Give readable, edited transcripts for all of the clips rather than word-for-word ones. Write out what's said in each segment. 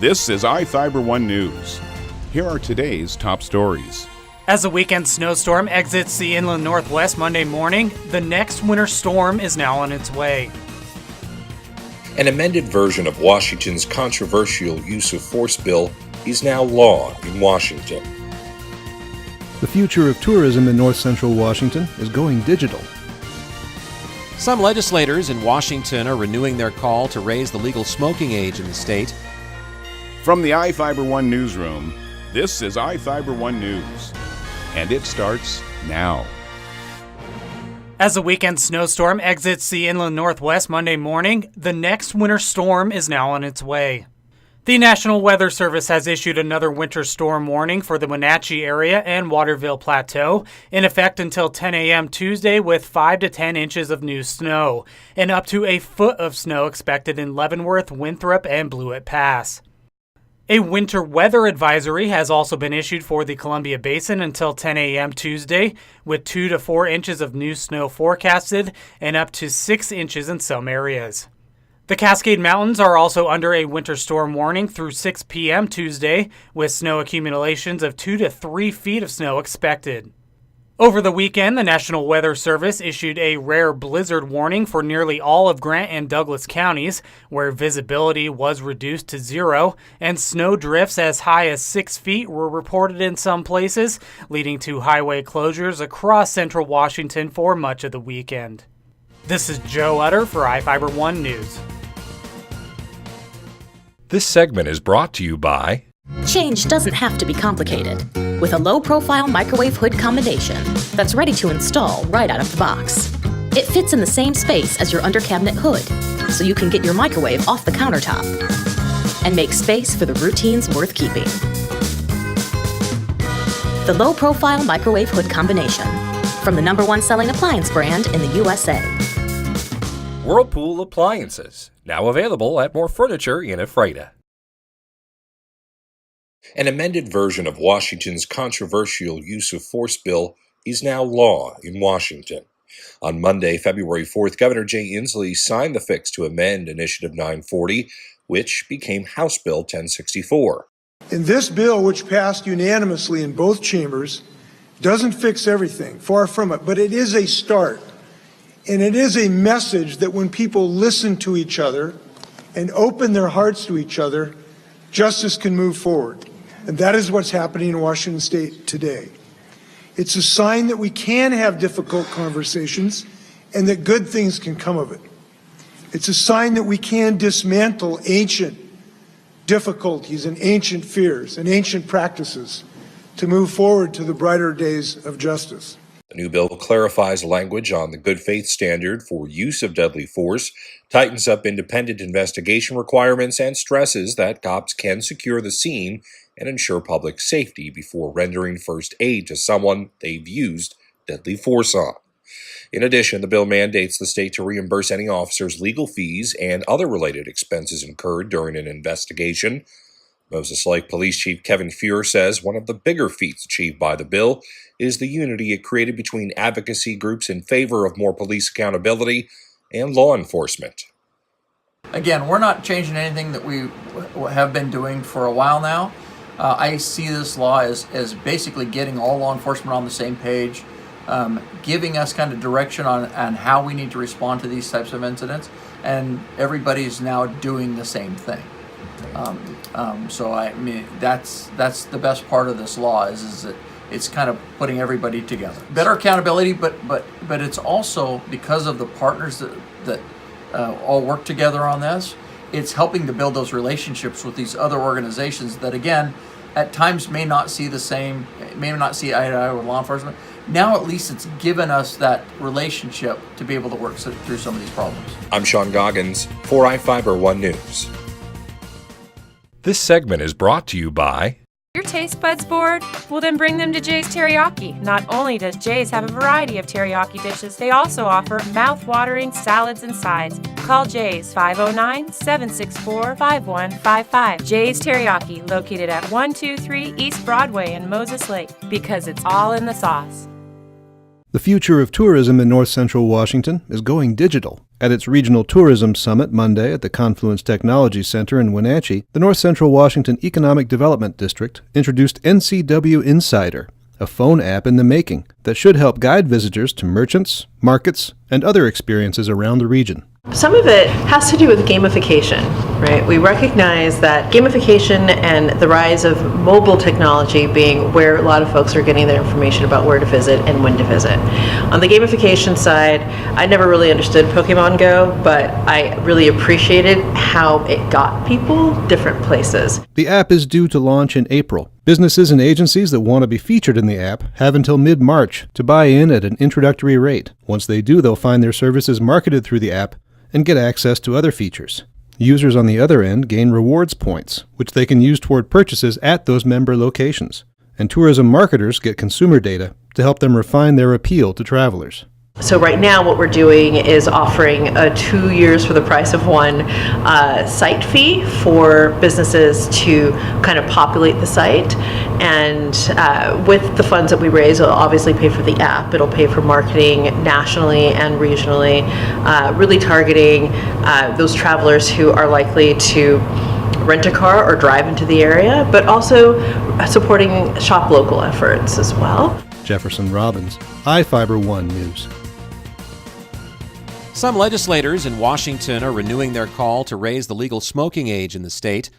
This is iFIBER 1 News. Here are today's top stories. As a weekend snowstorm exits the inland northwest Monday morning, the next winter storm is now on its way. An amended version of Washington's controversial use of force bill is now law in Washington. The future of tourism in north central Washington is going digital. Some legislators in Washington are renewing their call to raise the legal smoking age in the state. From the iFIBER 1 newsroom, this is iFIBER 1 News. And it starts now. As a weekend snowstorm exits the inland northwest Monday morning, the next winter storm is now on its way. The National Weather Service has issued another winter storm warning for the Wenatchee area and Waterville Plateau, in effect until 10 a.m. Tuesday with 5 to 10 inches of new snow, and up to a foot of snow expected in Leavenworth, Winthrop, and Blewett Pass. A winter weather advisory has also been issued for the Columbia Basin until 10 a.m. Tuesday, with 2 to 4 inches of new snow forecasted and up to 6 inches in some areas. The Cascade Mountains are also under a winter storm warning through 6 p.m. Tuesday, with snow accumulations of 2 to 3 feet of snow expected. Over the weekend, the National Weather Service issued a rare blizzard warning for nearly all of Grant and Douglas counties, where visibility was reduced to 0, and snow drifts as high as 6 feet were reported in some places, leading to highway closures across central Washington for much of the weekend. This is Joe Utter for iFIBER 1 News. This segment is brought to you by Change doesn't have to be complicated. With a low-profile microwave hood combination that's ready to install right out of the box. It fits in the same space as your under-cabinet hood, so you can get your microwave off the countertop and make space for the routines worth keeping. The low-profile microwave hood combination, from the #1 selling appliance brand in the USA. Whirlpool Appliances, now available at more furniture in Ephrata. An amended version of Washington's controversial use of force bill is now law in Washington. On Monday, February 4th, Governor Jay Inslee signed the fix to amend Initiative 940, which became House Bill 1064. And this bill, which passed unanimously in both chambers, doesn't fix everything, far from it, but it is a start. And it is a message that when people listen to each other and open their hearts to each other, justice can move forward. And that is what's happening in Washington State today. It's a sign that we can have difficult conversations and that good things can come of it. It's a sign that we can dismantle ancient difficulties and ancient fears and ancient practices to move forward to the brighter days of justice. The new bill clarifies language on the good faith standard for use of deadly force, tightens up independent investigation requirements, and stresses that cops can secure the scene and ensure public safety before rendering first aid to someone they've used deadly force on. In addition, the bill mandates the state to reimburse any officer's legal fees and other related expenses incurred during an investigation. Moses Lake Police Chief Kevin Fuhr says one of the bigger feats achieved by the bill is the unity it created between advocacy groups in favor of more police accountability and law enforcement. Again, we're not changing anything that we have been doing for a while now. I see this law as basically getting all law enforcement on the same page, giving us kind of direction on how we need to respond to these types of incidents, and everybody's now doing the same thing. So I mean, that's the best part of this law is that it's kind of putting everybody together. Better accountability, but it's also because of the partners that all work together on this. It's helping to build those relationships with these other organizations that, again, at times may not see eye to eye with law enforcement. Now at least it's given us that relationship to be able to work through some of these problems. I'm Sean Goggins for iFIBER 1 News. This segment is brought to you by Your taste buds bored? Well, then bring them to Jay's Teriyaki. Not only does Jay's have a variety of teriyaki dishes, they also offer mouth-watering salads and sides. Call Jay's 509-764-5155. Jay's Teriyaki, located at 123 East Broadway in Moses Lake, because it's all in the sauce. The future of tourism in north central Washington is going digital. At its Regional Tourism Summit Monday at the Confluence Technology Center in Wenatchee, the North Central Washington Economic Development District introduced NCW Insider, a phone app in the making that should help guide visitors to merchants, markets, and other experiences around the region. Some of it has to do with gamification, right? We recognize that gamification and the rise of mobile technology being where a lot of folks are getting their information about where to visit and when to visit. On the gamification side, I never really understood Pokemon Go, but I really appreciated how it got people different places. The app is due to launch in April. Businesses and agencies that want to be featured in the app have until mid-March to buy in at an introductory rate. Once they do, they'll find their services marketed through the app and get access to other features. Users on the other end gain rewards points, which they can use toward purchases at those member locations. And tourism marketers get consumer data to help them refine their appeal to travelers. So right now what we're doing is offering 2 years for the price of one site fee for businesses to kind of populate the site. And with the funds that we raise, it'll obviously pay for the app. It'll pay for marketing nationally and regionally, really targeting those travelers who are likely to rent a car or drive into the area, but also supporting shop local efforts as well. Jefferson Robbins, iFIBER 1 News. Some legislators in Washington are renewing their call to raise the legal smoking age in the state.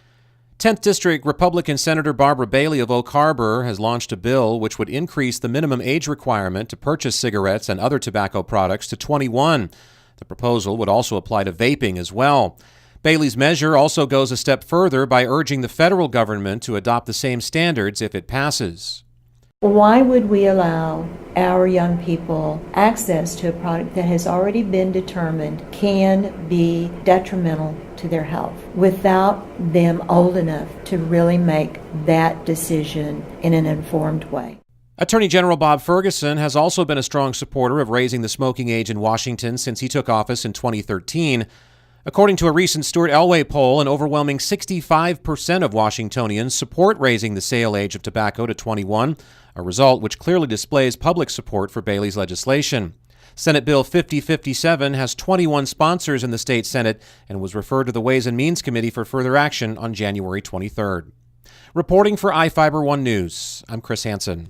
10th District Republican Senator Barbara Bailey of Oak Harbor has launched a bill which would increase the minimum age requirement to purchase cigarettes and other tobacco products to 21. The proposal would also apply to vaping as well. Bailey's measure also goes a step further by urging the federal government to adopt the same standards if it passes. Why would we allow our young people access to a product that has already been determined can be detrimental to their health without them old enough to really make that decision in an informed way? Attorney General Bob Ferguson has also been a strong supporter of raising the smoking age in Washington since he took office in 2013. According to a recent Stuart Elway poll, an overwhelming 65% of Washingtonians support raising the sale age of tobacco to 21, a result which clearly displays public support for Bailey's legislation. Senate Bill 5057 has 21 sponsors in the state Senate and was referred to the Ways and Means Committee for further action on January 23rd. Reporting for iFIBER 1 News, I'm Chris Hansen.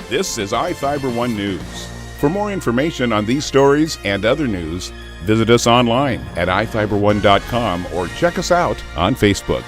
This is iFIBER 1 News. For more information on these stories and other news, visit us online at iFiber1.com or check us out on Facebook.